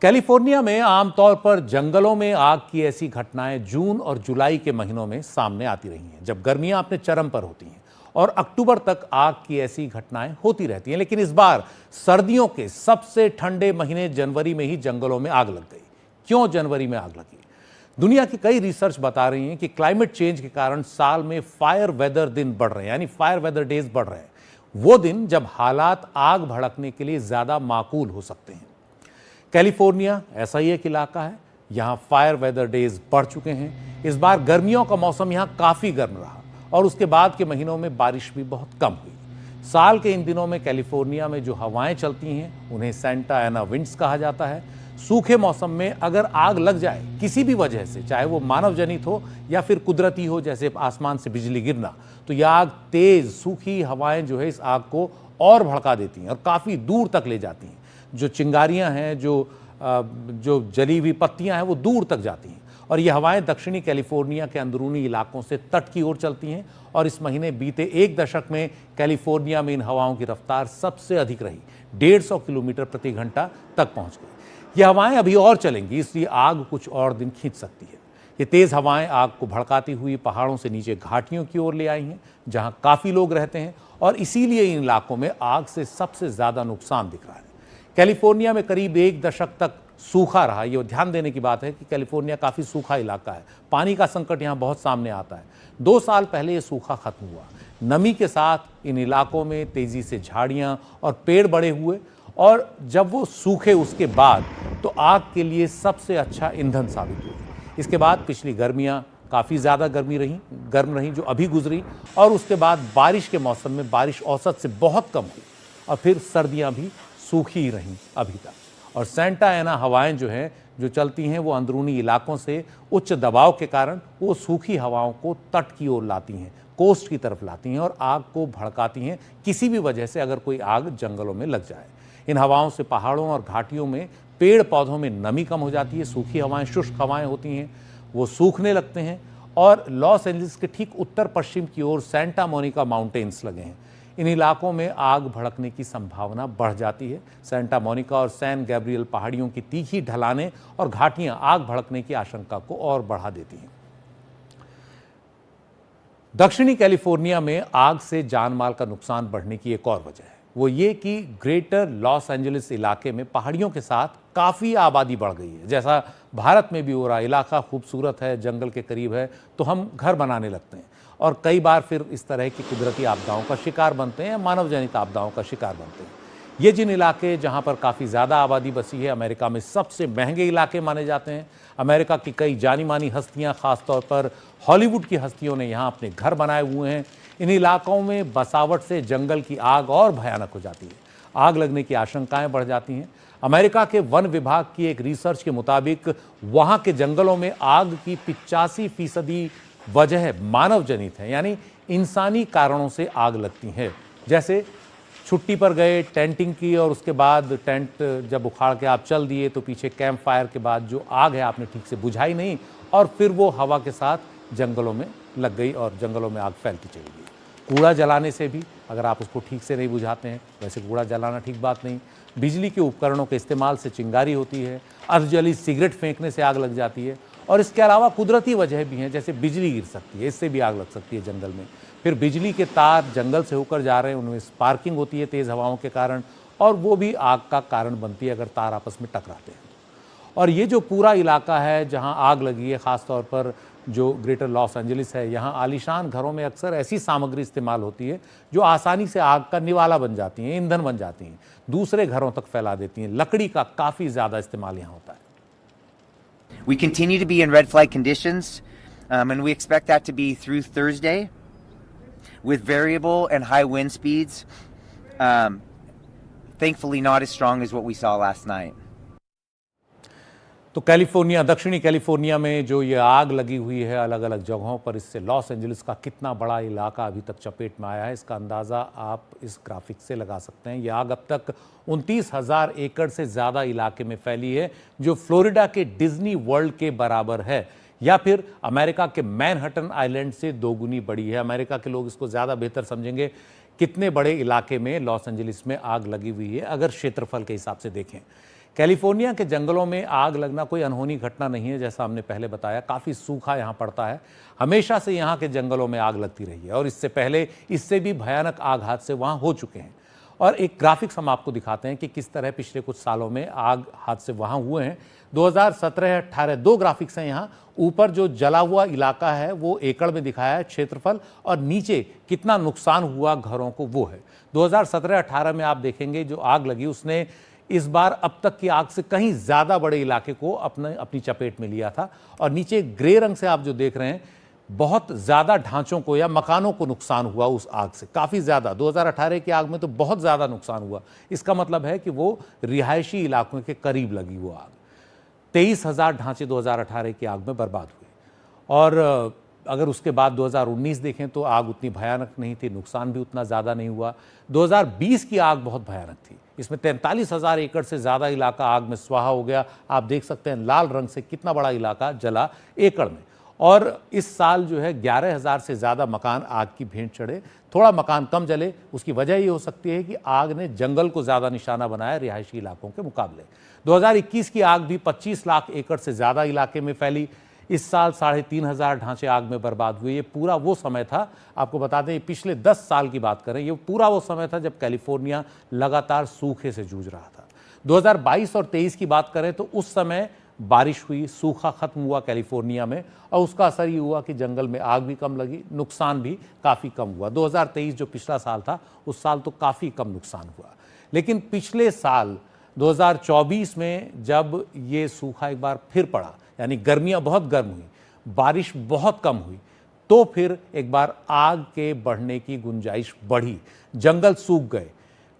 California में आमतौर पर जंगलों में आग की ऐसी घटनाएं जून और जुलाई के महीनों में सामने आती रही हैं, जब गर्मियां अपने चरम पर होती हैं। और अक्टूबर तक आग की ऐसी घटनाएं होती रहती हैं। लेकिन इस बार सर्दियों के सबसे ठंडे महीने जनवरी में ही जंगलों में आग लग गई। क्यों जनवरी में आग लगी? दुनिया की कई रिसर्च बता रही हैं कि क्लाइमेट चेंज के कारण साल में फायर वेदर दिन बढ़ रहे हैं, यानी फायर वेदर डेज बढ़ रहे हैं। वो दिन जब हालात आग भड़कने के लिए ज्यादा माकूल हो सकते हैं। कैलिफोर्निया ऐसा ही एक इलाका है, यहाँ फायर वेदर डेज बढ़ चुके हैं। इस बार गर्मियों का मौसम यहाँ काफ़ी गर्म रहा और उसके बाद के महीनों में बारिश भी बहुत कम हुई। साल के इन दिनों में कैलिफोर्निया में जो हवाएं चलती हैं उन्हें सेंटा एना विंड्स कहा जाता है। सूखे मौसम में अगर आग लग जाए किसी भी वजह से, चाहे वो मानव जनित हो या फिर कुदरती हो, जैसे आसमान से बिजली गिरना, तो यह आग तेज सूखी हवाएं जो है इस आग को और भड़का देती हैं और काफ़ी दूर तक ले जाती हैं। जो चिंगारियां हैं, जो जली हुई पत्तियां हैं, वो दूर तक जाती हैं। और ये हवाएं दक्षिणी कैलिफोर्निया के अंदरूनी इलाकों से तट की ओर चलती हैं। और इस महीने बीते एक दशक में कैलिफोर्निया में इन हवाओं की रफ्तार सबसे अधिक रही, 150 किलोमीटर प्रति घंटा तक पहुंच गई। ये हवाएं अभी और चलेंगी, इसलिए आग कुछ और दिन खींच सकती है। ये तेज हवाएं आग को भड़काती हुई पहाड़ों से नीचे घाटियों की ओर ले आई हैं, जहां काफी लोग रहते हैं और इसीलिए इन इलाकों में आग से सबसे ज्यादा नुकसान दिख रहा है। कैलिफोर्निया में करीब एक दशक तक सूखा रहा। ये ध्यान देने की बात है कि कैलिफोर्निया काफ़ी सूखा इलाका है, पानी का संकट यहाँ बहुत सामने आता है। 2 साल पहले ये सूखा खत्म हुआ। नमी के साथ इन इलाकों में तेजी से झाड़ियाँ और पेड़ बड़े हुए और जब वो सूखे उसके बाद तो आग के लिए सबसे अच्छा ईंधन साबित हुए। इसके बाद पिछली गर्मियाँ काफ़ी ज़्यादा गर्म रहीं जो अभी गुजरी, और उसके बाद बारिश के मौसम में बारिश औसत से बहुत कम हुई और फिर सर्दियाँ भी सूखी ही रहीं अभी तक। और सेंटा एना हवाएं जो चलती हैं वो अंदरूनी इलाकों से उच्च दबाव के कारण वो सूखी हवाओं को तट की ओर लाती हैं, कोस्ट की तरफ लाती हैं और आग को भड़काती हैं किसी भी वजह से, अगर कोई आग जंगलों में लग जाए। इन हवाओं से पहाड़ों और घाटियों में पेड़ पौधों में नमी कम हो जाती है, सूखी हवाएं, शुष्क हवाएं होती हैं, वो सूखने लगते हैं। और लॉस एंजलिस के ठीक उत्तर पश्चिम की ओर सेंटा मोनिका माउंटेन्स लगे हैं। इन इलाकों में आग भड़कने की संभावना बढ़ जाती है। सेंटा मोनिका और सैन गैब्रियल पहाड़ियों की तीखी ढलानें और घाटियां आग भड़कने की आशंका को और बढ़ा देती हैं। दक्षिणी कैलिफोर्निया में आग से जानमाल का नुकसान बढ़ने की एक और वजह है, वो ये कि ग्रेटर लॉस एंजलिस इलाके में पहाड़ियों के साथ काफ़ी आबादी बढ़ गई है। जैसा भारत में भी हो रहा, इलाका खूबसूरत है, जंगल के करीब है, तो हम घर बनाने लगते हैं और कई बार फिर इस तरह की कुदरती आपदाओं का शिकार बनते हैं, मानव जनित आपदाओं का शिकार बनते हैं। ये जिन इलाके जहाँ पर काफ़ी ज़्यादा आबादी बसी है, अमेरिका में सबसे महंगे इलाके माने जाते हैं। अमेरिका की कई जानी मानी हस्तियाँ, ख़ासतौर पर हॉलीवुड की हस्तियों ने यहाँ अपने घर बनाए हुए हैं। इन इलाकों में बसावट से जंगल की आग और भयानक हो जाती है, आग लगने की आशंकाएँ बढ़ जाती हैं। अमेरिका के वन विभाग की एक रिसर्च के मुताबिक वहाँ के जंगलों में आग की 85% वजह मानव जनित है, यानी इंसानी कारणों से आग लगती है। जैसे छुट्टी पर गए, टेंटिंग की और उसके बाद टेंट जब उखाड़ के आप चल दिए तो पीछे कैंप फायर के बाद जो आग है आपने ठीक से बुझाई नहीं और फिर वो हवा के साथ जंगलों में लग गई और जंगलों में आग फैलती चली गई। कूड़ा जलाने से भी, अगर आप उसको ठीक से नहीं बुझाते हैं, वैसे कूड़ा जलाना ठीक बात नहीं। बिजली के उपकरणों के इस्तेमाल से चिंगारी होती है, अर्धजली सिगरेट फेंकने से आग लग जाती है। और इसके अलावा कुदरती वजह भी हैं, जैसे बिजली गिर सकती है, इससे भी आग लग सकती है जंगल में। फिर बिजली के तार जंगल से होकर जा रहे हैं, उनमें स्पार्किंग होती है तेज़ हवाओं के कारण, और वो भी आग का कारण बनती है अगर तार आपस में टकराते हैं। और ये जो पूरा इलाका है जहाँ आग लगी है, ख़ासतौर पर जो ग्रेटर लॉस एंजलिस है, यहाँ आलीशान घरों में अक्सर ऐसी सामग्री इस्तेमाल होती है जो आसानी से आग का निवाला बन जाती हैं, ईंधन बन जाती हैं, दूसरे घरों तक फैला देती हैं। लकड़ी का काफ़ी ज़्यादा इस्तेमाल यहाँ होता है। We continue to be in red flag conditions, and we expect that to be through Thursday, with variable and high wind speeds. Thankfully, not as strong as what we saw last night. तो California, दक्षिणी California में जो ये आग लगी हुई है अलग अलग जगहों पर, इससे लॉस एंजलिस का कितना बड़ा इलाका अभी तक चपेट में आया है, इसका अंदाज़ा आप इस ग्राफिक से लगा सकते हैं। ये आग अब तक 29,000 एकड़ से ज़्यादा इलाके में फैली है, जो फ्लोरिडा के डिज्नी वर्ल्ड के बराबर है, या फिर अमेरिका के मैनहट्टन आइलैंड से 2 गुनी बड़ी है। अमेरिका के लोग इसको ज़्यादा बेहतर समझेंगे कितने बड़े इलाके में लॉस एंजलिस में आग लगी हुई है अगर क्षेत्रफल के हिसाब से देखें। कैलिफोर्निया के जंगलों में आग लगना कोई अनहोनी घटना नहीं है। जैसा हमने पहले बताया, काफ़ी सूखा यहाँ पड़ता है। हमेशा से यहाँ के जंगलों में आग लगती रही है और इससे पहले इससे भी भयानक आग हादसे वहाँ हो चुके हैं। और एक ग्राफिक्स हम आपको दिखाते हैं कि किस तरह पिछले कुछ सालों में आग हादसे वहाँ हुए हैं। 2017-18 दो ग्राफिक्स हैं यहाँ। ऊपर जो जला हुआ इलाका है वो एकड़ में दिखाया है क्षेत्रफल, और नीचे कितना नुकसान हुआ घरों को वो है। 2017-18 में आप देखेंगे जो आग लगी उसने इस बार अब तक की आग से कहीं ज़्यादा बड़े इलाके को अपनी चपेट में लिया था। और नीचे ग्रे रंग से आप जो देख रहे हैं, बहुत ज़्यादा ढांचों को या मकानों को नुकसान हुआ उस आग से, काफ़ी ज़्यादा। 2018 की आग में तो बहुत ज़्यादा नुकसान हुआ। इसका मतलब है कि वो रिहायशी इलाकों के करीब लगी वो आग। 23,000 ढांचे 2018 की आग में बर्बाद हुए। और अगर उसके बाद 2019 देखें तो आग उतनी भयानक नहीं थी, नुकसान भी उतना ज़्यादा नहीं हुआ। 2020 की आग बहुत भयानक थी। इसमें 43,000 एकड़ से ज़्यादा इलाका आग में स्वाहा हो गया। आप देख सकते हैं लाल रंग से कितना बड़ा इलाका जला एकड़ में। और इस साल जो है 11,000 से ज़्यादा मकान आग की भेंट चढ़े। थोड़ा मकान कम जले, उसकी वजह ये हो सकती है कि आग ने जंगल को ज़्यादा निशाना बनाया रिहायशी इलाकों के मुकाबले। 2021 की आग भी 25 लाख एकड़ से ज़्यादा इलाके में फैली। इस साल 3,500 ढांचे आग में बर्बाद हुए। ये पूरा वो समय था, आपको बता दें, पिछले 10 साल की बात करें, ये पूरा वो समय था जब कैलिफोर्निया लगातार सूखे से जूझ रहा था। 2022 और 23 की बात करें तो उस समय बारिश हुई, सूखा खत्म हुआ कैलिफोर्निया में, और उसका असर ये हुआ कि जंगल में आग भी कम लगी, नुकसान भी काफ़ी कम हुआ। 2023 जो पिछला साल था उस साल तो काफ़ी कम नुकसान हुआ। लेकिन पिछले साल 2024 में जब ये सूखा एक बार फिर पड़ा, यानी गर्मियाँ बहुत गर्म हुई, बारिश बहुत कम हुई, तो फिर एक बार आग के बढ़ने की गुंजाइश बढ़ी। जंगल सूख गए,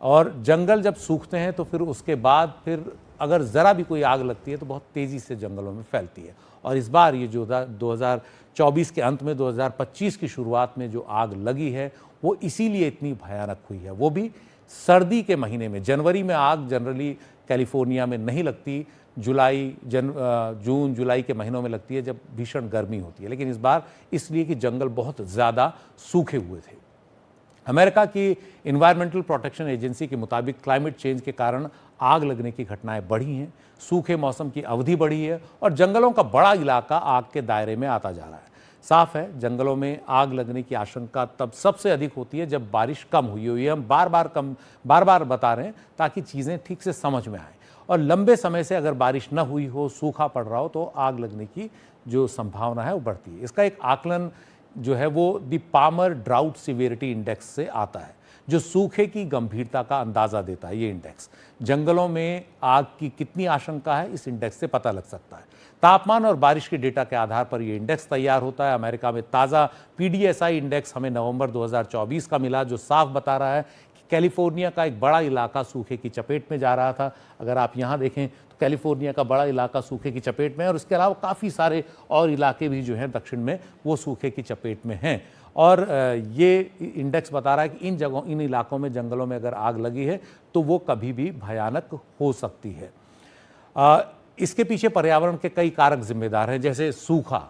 और जंगल जब सूखते हैं तो फिर उसके बाद फिर अगर ज़रा भी कोई आग लगती है तो बहुत तेज़ी से जंगलों में फैलती है। और इस बार ये जो 2024 के अंत में 2025 की शुरुआत में जो आग लगी है वो इसीलिए इतनी भयानक हुई है। वो भी सर्दी के महीने में। जनवरी में आग जनरली कैलिफोर्निया में नहीं लगती, जून जुलाई के महीनों में लगती है जब भीषण गर्मी होती है। लेकिन इस बार इसलिए कि जंगल बहुत ज़्यादा सूखे हुए थे। अमेरिका की इन्वायरमेंटल प्रोटेक्शन एजेंसी के मुताबिक क्लाइमेट चेंज के कारण आग लगने की घटनाएं बढ़ी हैं, सूखे मौसम की अवधि बढ़ी है, और जंगलों का बड़ा इलाका आग के दायरे में आता जा रहा है। साफ है, जंगलों में आग लगने की आशंका तब सबसे अधिक होती है जब बारिश कम हुई हो। ये हम बार बार बता रहे हैं ताकि चीज़ें ठीक से समझ में आएँ। और लंबे समय से अगर बारिश न हुई हो, सूखा पड़ रहा हो, तो आग लगने की जो संभावना है वो बढ़ती है। इसका एक आकलन जो है वो the Palmer drought severity index से आता है, जो सूखे की गंभीरता का अंदाज़ा देता है। ये इंडेक्स जंगलों में आग की कितनी आशंका है इस इंडेक्स से पता लग सकता है। तापमान और बारिश के डेटा के आधार पर यह इंडेक्स तैयार होता है। अमेरिका में ताज़ा PDSI इंडेक्स हमें नवंबर 2024 का मिला, जो साफ बता रहा है कि कैलिफोर्निया का एक बड़ा इलाका सूखे की चपेट में जा रहा था। अगर आप यहाँ देखें तो कैलिफोर्निया का बड़ा इलाका सूखे की चपेट में है, और इसके अलावा काफ़ी सारे और इलाके भी जो हैं दक्षिण में वो सूखे की चपेट में हैं। और ये इंडेक्स बता रहा है कि इन इलाकों में, जंगलों में अगर आग लगी है तो वो कभी भी भयानक हो सकती है। इसके पीछे पर्यावरण के कई कारक जिम्मेदार हैं, जैसे सूखा,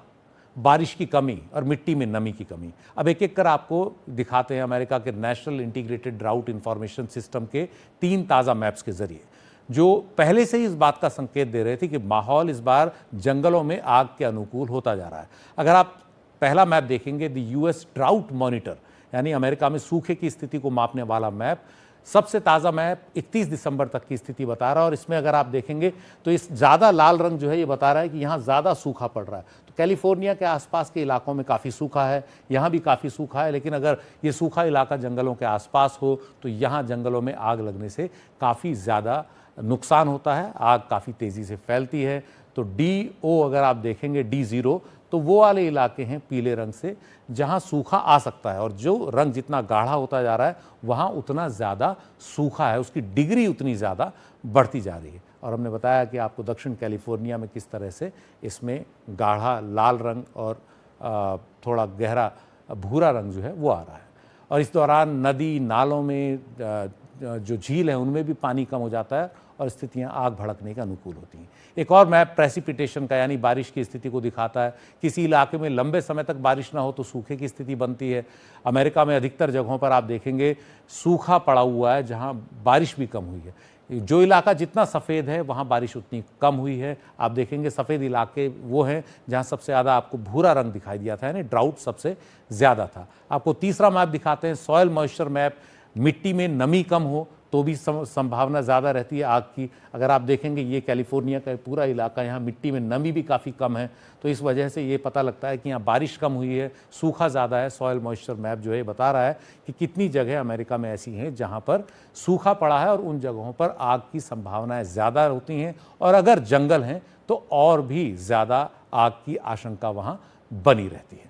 बारिश की कमी और मिट्टी में नमी की कमी। अब एक एक कर आपको दिखाते हैं अमेरिका के national integrated drought information system के 3 ताज़ा मैप्स के जरिए, जो पहले से ही इस बात का संकेत दे रहे थे कि माहौल इस बार जंगलों में आग के अनुकूल होता जा रहा है। अगर आप पहला मैप देखेंगे, द US ड्राउट मॉनिटर, यानी अमेरिका में सूखे की स्थिति को मापने वाला मैप, सबसे ताज़ा मैप 31 दिसंबर तक की स्थिति बता रहा है। और इसमें अगर आप देखेंगे तो इस ज़्यादा लाल रंग जो है ये बता रहा है कि यहाँ ज़्यादा सूखा पड़ रहा है। तो कैलिफोर्निया के आसपास के इलाकों में काफ़ी सूखा है, यहाँ भी काफ़ी सूखा है। लेकिन अगर ये सूखा इलाका जंगलों के आसपास हो तो यहाँ जंगलों में आग लगने से काफ़ी ज़्यादा नुकसान होता है, आग काफ़ी तेज़ी से फैलती है। तो DO अगर आप देखेंगे, D0, तो वो वाले इलाके हैं पीले रंग से जहां सूखा आ सकता है, और जो रंग जितना गाढ़ा होता जा रहा है वहां उतना ज़्यादा सूखा है, उसकी डिग्री उतनी ज़्यादा बढ़ती जा रही है। और हमने बताया कि आपको दक्षिण कैलिफोर्निया में किस तरह से इसमें गाढ़ा लाल रंग और थोड़ा गहरा भूरा रंग जो है वो आ रहा है। और इस दौरान नदी नालों में जो झील है उनमें भी पानी कम हो जाता है और स्थितियां आग भड़कने के अनुकूल होती हैं। एक और मैप प्रेसिपिटेशन का, यानी बारिश की स्थिति को दिखाता है। किसी इलाके में लंबे समय तक बारिश ना हो तो सूखे की स्थिति बनती है। अमेरिका में अधिकतर जगहों पर आप देखेंगे सूखा पड़ा हुआ है जहां बारिश भी कम हुई है। जो इलाका जितना सफ़ेद है वहाँ बारिश उतनी कम हुई है। आप देखेंगे सफ़ेद इलाके वो हैं जहाँ सबसे ज़्यादा आपको भूरा रंग दिखाई दिया था, यानी ड्राउट सबसे ज़्यादा था। आपको तीसरा मैप दिखाते हैं, सॉयल मॉइस्चर मैप। मिट्टी में नमी कम हो तो भी संभावना ज़्यादा रहती है आग की। अगर आप देखेंगे ये कैलिफोर्निया का पूरा इलाका, यहाँ मिट्टी में नमी भी काफ़ी कम है, तो इस वजह से ये पता लगता है कि यहाँ बारिश कम हुई है, सूखा ज़्यादा है। सॉयल मॉइस्चर मैप जो है बता रहा है कि कितनी जगह अमेरिका में ऐसी हैं जहाँ पर सूखा पड़ा है और उन जगहों पर आग की संभावनाएँ ज़्यादा होती हैं, और अगर जंगल हैं तो और भी ज़्यादा आग की आशंका वहाँ बनी रहती है।